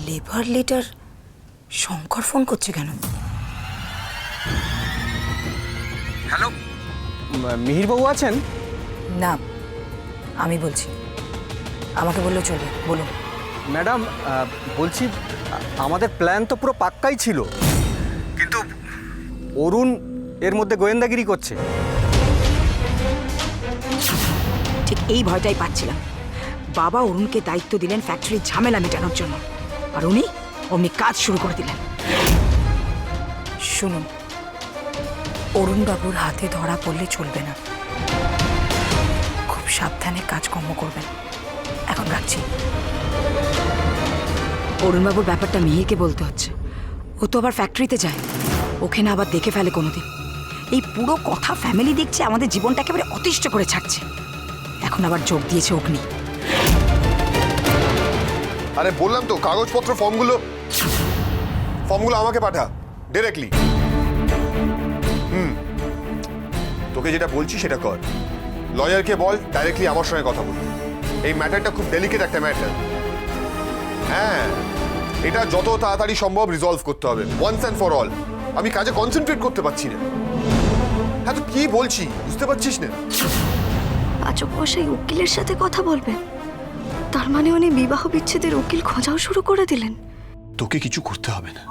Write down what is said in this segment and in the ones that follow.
Labour leader Shankar phone করছে কেন? Hello, মিহিরবাবু আছেন? না, আমি বলছি। আমাকে বললে চলবে, বলুন। ম্যাডাম, বলছি আমাদের প্ল্যান তো পুরো পাক্কাই ছিল, কিন্তু অরুণ এর মধ্যে গোয়েন্দাগিরি করছে। ঠিক এই ভয়টাই পাচ্ছিলাম। বাবা অরুণকে দায়িত্ব দিলেন ফ্যাক্টরির ঝামেলা মেটানোর জন্য, আর উনি অমনি কাজ শুরু করে দিলেন। শুনুন, অরুণ বাবুর হাতে ধরা পড়লে চলবে না। খুব সাবধানে কাজকর্ম করবেন। এখন রাখছি। অরুণবাবুর ব্যাপারটা মিহিরকে বলতে হচ্ছে। ও তো আবার ফ্যাক্টরিতে যায়, ওকে না আবার দেখে ফেলে কোনোদিন। এই পুরো কথা ফ্যামিলি দেখছে, আমাদের জীবনটা একেবারে অতিষ্ঠ করে ছাড়ছে। এখন আবার যোগ দিয়েছে অগ্নি। আরে বললাম তো, কাগজপত্র ফর্মগুলো আমাকে পাঠা ডিরেক্টলি। তোকে যেটা বলছি সেটা কর। লয়ারকে বল ডাইরেক্টলি আমার সঙ্গে কথা বলতে। এই ম্যাটারটা খুব ডেলিকেট একটা ম্যাটার। হ্যাঁ, এটা যত তাড়াতাড়ি সম্ভব রিজলভ করতে হবে, ওয়ান্স অ্যান্ড ফর অল। আমি কাজে কনসেন্ট্রেট করতে পারছি না। হ্যাঁ, তো কি বলছি বুঝতে পারছিস না? পাচক মশাই উকিলের সাথে কথা বলবেন? তার মানে উনি বিবাহ বিচ্ছেদের উকিল খোঁজাও শুরু করে দিলেন? তোকে কিছু করতে হবে না,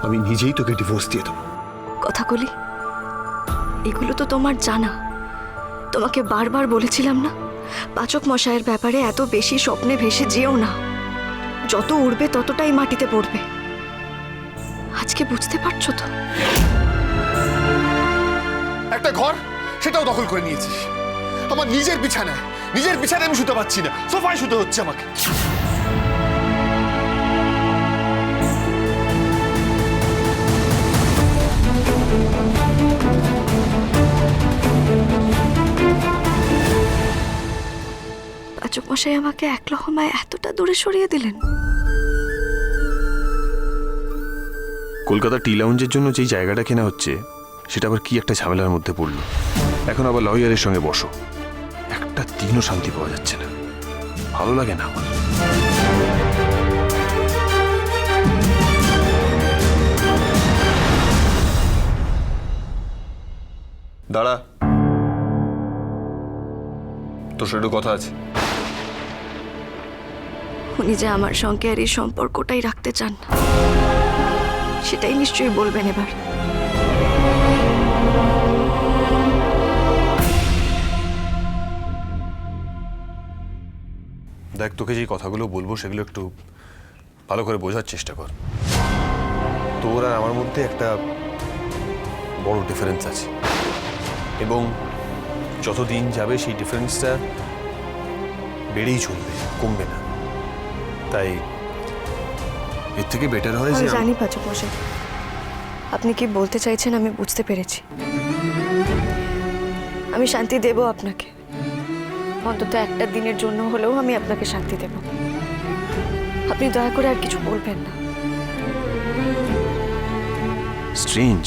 আমি নিজেই তোকে ডিভোর্স দিয়ে দেবো। কথাগুলি এগুলো তো তোমার জানা। তোমাকে বারবার বলেছিলাম না, পাচক মশাইয়ের ব্যাপারে এত বেশি স্বপ্নে ভেসে যেও না। যত উড়বে ততটাই মাটিতে পড়বে। আজকে বুঝতে পারছো তো? একটা ঘর, সেটাও দখল করে নিয়েছিস। আমার নিজের বিছানায় আমি শুতে পারছি না, সোফায় শুতে হচ্ছে আমাকে। পাচক মশাই আমাকে এক লহমায় এতটা দূরে সরিয়ে দিলেন। কলকাতা টি লাউঞ্জের জন্য যেই জায়গাটা কেনা হচ্ছে, সেটা আবার কি একটা ঝামেলার মধ্যে পড়লো। এখন আবার লয়ারের সঙ্গে বসো, একটা দিনও শান্তি পাওয়া যাচ্ছে না। ভালো লাগে না আমার। দাঁড়া, তোর সাথে কথা আছে। উনি যে আমার সঙ্গে আর এই সম্পর্কটাই রাখতে চান না, সেটাই নিশ্চয়ই বলবেন এবার। দেখ, তোকে যেই কথাগুলো বলবো সেগুলো একটু ভালো করে বোঝার চেষ্টা কর। তোর আর আমার মধ্যে একটা বড় ডিফারেন্স আছে, এবং যত দিন যাবে সেই ডিফারেন্সটা বেড়েই চলবে, কমবে না। তাই এর থেকে বেটার হয় যে আমি জানি পাচক মশাই, আপনি কি বলতে চাইছেন আমি বুঝতে পেরেছি। আমি শান্তি দেব আপনাকে, অন্তত একটা দিনের জন্য হলেও আমি আপনাকে শান্তি দেব। আপনি দয়া করে আর কিছু বলবেন না। স্ট্রেঞ্জ,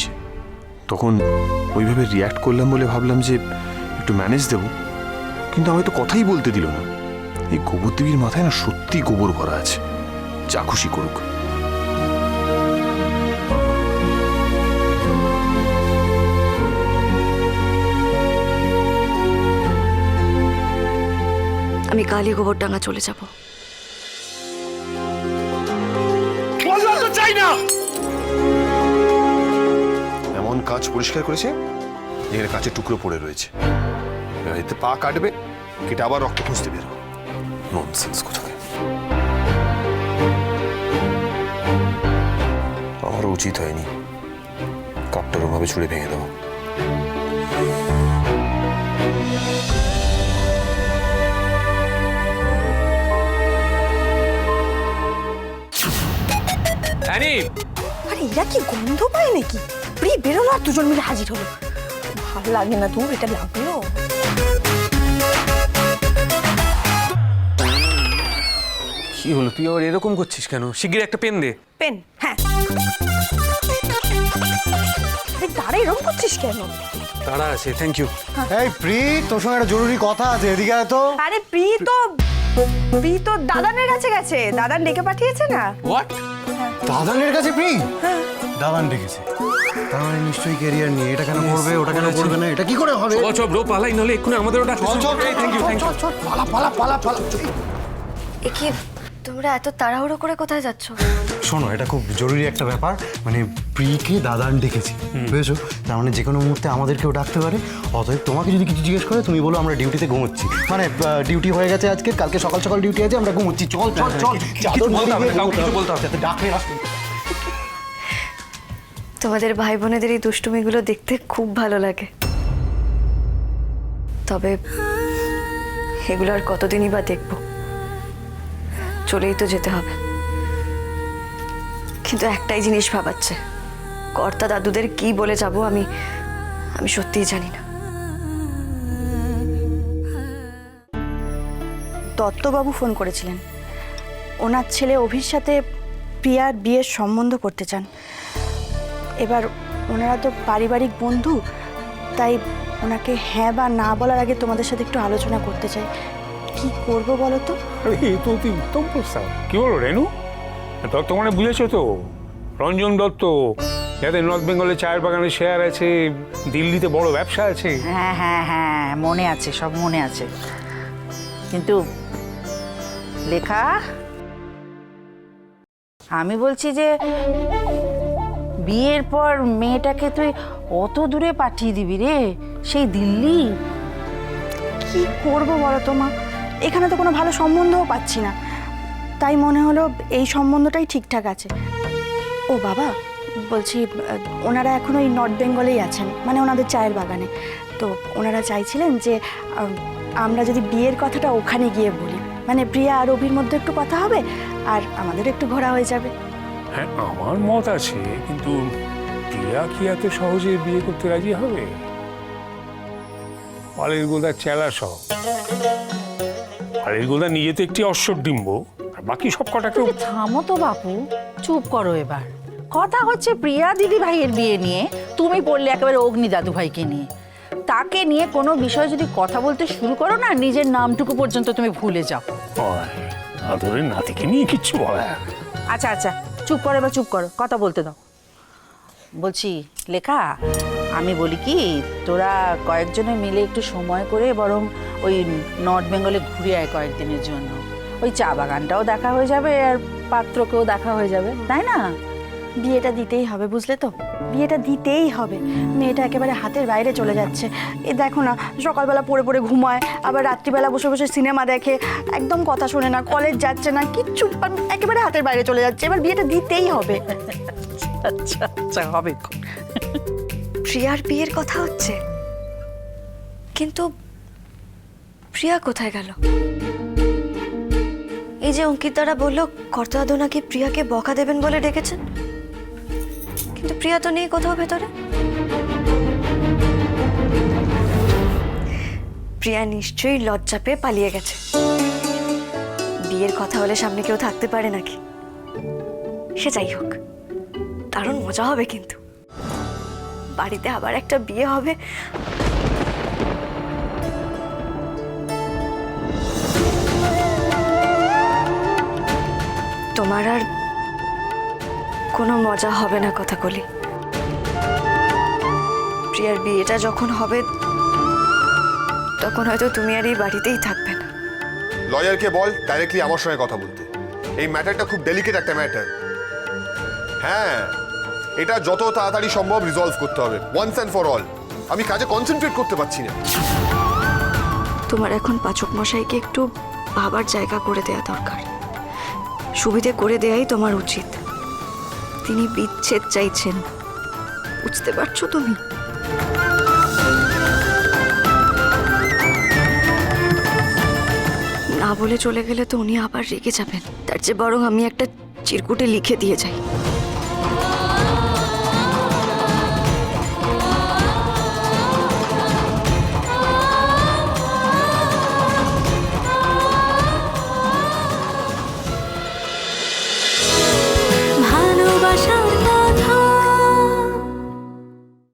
তখন ওইভাবে রিয়াক্ট করলাম বলে ভাবলাম যে একটু ম্যানেজ দেব, কিন্তু আমায় তো কথাই বলতে দিল না। এই গোবর দেবীর মাথায় না সত্যি গোবর ভরা আছে, যা খুশি করুক। আমি কালই গোবরডাঙ্গা চলে যাব। এমন কাজ পরিষ্কার করেছে যেখানে কাঁচের টুকরো পড়ে রয়েছে। এতে পা কাটবে, কেটে আবার রক্ত খুঁজতে বেরো। ননসেন্স কোথায়। আমারও উচিত হয়নি কাপটার ওভাবে ছুঁড়ে ভেঙে দেবো। আরে এরা কি গন্ধ পায় নাকি? প্রি বেরোলো আর দুজন মিলে হাজির হলো। ভালো লাগে না, দূর এটা লাগলো। কি হলো, তুই আবার এরকম করছিস কেন? শিগগির একটা পেন দে। পেন? হ্যাঁ। দাঁড়া, এরকম করছিস কেন? তারা আছে, থ্যাংক ইউ। এই প্রি, তোর সঙ্গে একটা জরুরি কথা আছে, এদিকে আয় তো। আরে প্রি তো প্রি তো দাদানের কাছে গেছে, দাদান ডেকে পাঠিয়েছে না। হোয়াট? দাদানের কাছে প্রি? দাদান ডেকেছে, তার মানে নিশ্চয়ই ক্যারিয়ার নিয়ে। এটা কেন করবে, ওটা কেন করবে না, এটা কি করে হবে? চল চল ব্রো, পালাই, নলে এক্ষুনি আমাদের ওটা চল চল, থ্যাংক ইউ, থ্যাংক ইউ, চল পালা পালা পালা পালা। এ কি, তোমরা এত তাড়াহুড়ো করে কোথায় যাচ্ছ? শোনো, এটা খুব জরুরি একটা ব্যাপার, মানে প্রিকে দাদান ডেকেছি, বুঝেছো? তার মানে যে কোনো মুহূর্তে আমাদেরকেও ডাকতে পারে। অতএব তোমাকে যদি কিছু জিজ্ঞেস করে তুমি বলো আমরা ডিউটিতে ঘুমোচ্ছি, মানে ডিউটি হয়ে গেছে আজকে, কালকে সকাল সকাল ডিউটি আছে, আমরা ঘুমোচ্ছি। চল চল চল, চাদর বলতে হবে না, মুড়ি কাউকে দিয়ে কিছু বলতে হবে না। যাতে ডাকলে আসবে। তোমাদের ভাই বোনেদের এই দুষ্টুমিগুলো দেখতে খুব ভালো লাগে, তবে এগুলো আর কতদিনই বা দেখবো, চলেই তো যেতে হবে। কিন্তু একটাই জিনিস ভাবাচ্ছে, কর্তা দাদুদের কি বলে যাব আমি সত্যিই জানি না। দত্তবাবু ফোন করেছিলেন, ওনার ছেলে অভির সাথে প্রিয়ার বিয়ের সম্বন্ধ করতে চান। এবার ওনারা তো পারিবারিক বন্ধু, তাই ওনাকে হ্যাঁ বা না বলার আগে তোমাদের সাথে একটু আলোচনা করতে চাই। কি করব বলো তো? আরে এ তো অতি উত্তম প্রস্তাব। কি বলো রেনু? দত্ত মানে বুঝেছো তো, রঞ্জন দত্ত, যাদের নর্থ বেঙ্গলে চায়ের বাগানে শেয়ার আছে, দিল্লিতে বড় ব্যবসা আছে। হ্যাঁ হ্যাঁ হ্যাঁ, মনে আছে, সব মনে আছে। কিন্তু লেখা, আমি বলছি যে বিয়ের পর মেয়েটাকে তুই অত দূরে পাঠিয়ে দিবি রে, সেই দিল্লি? কি করব বলো তো মা, এখানে তো কোনো ভালো সম্বন্ধও পাচ্ছি না, তাই মনে হলো এই সম্বন্ধটাই ঠিকঠাক আছে। ও বাবা, বলছি ওনারা এখন ওই নর্থ বেঙ্গলেই আছেন, মানে ওনাদের চায়ের বাগানে। তো ওনারা চাইছিলেন যে আমরা যদি বিয়ের কথাটা ওখানে গিয়ে বলি, মানে প্রিয়া আর অভির মধ্যে একটু কথা হবে আর আমাদের একটু ঘোরা হয়ে যাবে। হ্যাঁ, আমার মত আছে, কিন্তু প্রিয়া কি এত সহজে বিয়ে করতে রাজি হবে? পালের গোদা চেলা সব। পালের গোদা নিজে তো একটি অশ্বর ডিম্ব, আর বাকি সব কটাকেও। থামো তো বাপু, চুপ করো এবার। কথা হচ্ছে প্রিয়া দিদি ভাইয়ের বিয়ে নিয়ে, তুমি পড়লে একেবারে অগ্নি দাদু ভাইকে নিয়ে। তাকে নিয়ে কোনো বিষয় যদি কথা বলতে শুরু করো না, নিজের নামটুকু পর্যন্ত তুমি ভুলে যাও। আদরের নাতিকে নিয়ে কিচ্ছু বলা। আচ্ছা আচ্ছা, চুপ করো এবার, চুপ করো, কথা বলতে দাও। বলছি লেখা, আমি বলি কি, তোরা কয়েকজনে মিলে একটু সময় করে বরং ওই নর্থ বেঙ্গলে ঘুরে আয় কয়েকদিনের জন্য। ওই চা বাগানটাও দেখা হয়ে যাবে আর পাত্রকেও দেখা হয়ে যাবে, তাই না? বিয়েটা দিতেই হবে, বুঝলে তো, বিয়েটা দিতেই হবে। মেয়েটা একেবারে হাতের বাইরে চলে যাচ্ছে। এ দেখো না, সকালবেলা পড়ে পড়ে ঘুমায়, আবার রাত্রিবেলা বসে বসে সিনেমা দেখে, একদম কথা শোনে না, কলেজ যাচ্ছে না, কিচ্ছু, একেবারে হাতের বাইরে চলে যাচ্ছে। এবার বিয়েটা দিতেই হবে। আচ্ছা আচ্ছা, হবে। প্রিয়ার বিয়ের কথা হচ্ছে, কিন্তু প্রিয়া কোথায় গেল? এই যে অঙ্কিত দ্বারা বললো কর্তা দাদু নাকি প্রিয়াকে বকা দেবেন বলে ডেকেছেন, কিন্তু প্রিয়া তো নেই কোথাও ভেতরে। প্রিয়া নিশ্চয়ই লজ্জা পেয়ে পালিয়ে গেছে। বিয়ের কথা হলে সামনে কেউ থাকতে পারে নাকি? সে যাই হোক, দারুণ মজা হবে, কিন্তু বাড়িতে আবার একটা বিয়ে হবে। তোমার আর কোনো মজা হবে না কথা বলি। প্রিয়ার বিয়েটা যখন হবে তখন হয়তো তুমি আর এই বাড়িতেই থাকবে না। লয়ারকে বল ডাইরেক্টলি আমার সঙ্গে কথা বলতে। এই ম্যাটারটা খুব ডেলিকেট একটা ম্যাটার। হ্যাঁ, এটা যত তাড়াতাড়ি সম্ভব রিজলভ করতে হবে, ওয়ান্স অ্যান্ড ফর অল। আমি কাজে কনসেন্ট্রেট করতে পারছি না। তোমার এখন পাচক মশাইকে একটু ভাবার জায়গা করে দেয়া দরকার, সুবিধে করে দেয়াই তোমার উচিত। তিনি বিচ্ছেদ চাইছেন, বুঝতে পারছো তুমি? না বলে চলে গেলে তো উনি আবার রেগে যাবেন। তার চেয়ে বরং আমি একটা চিরকুটে লিখে দিয়ে যাই।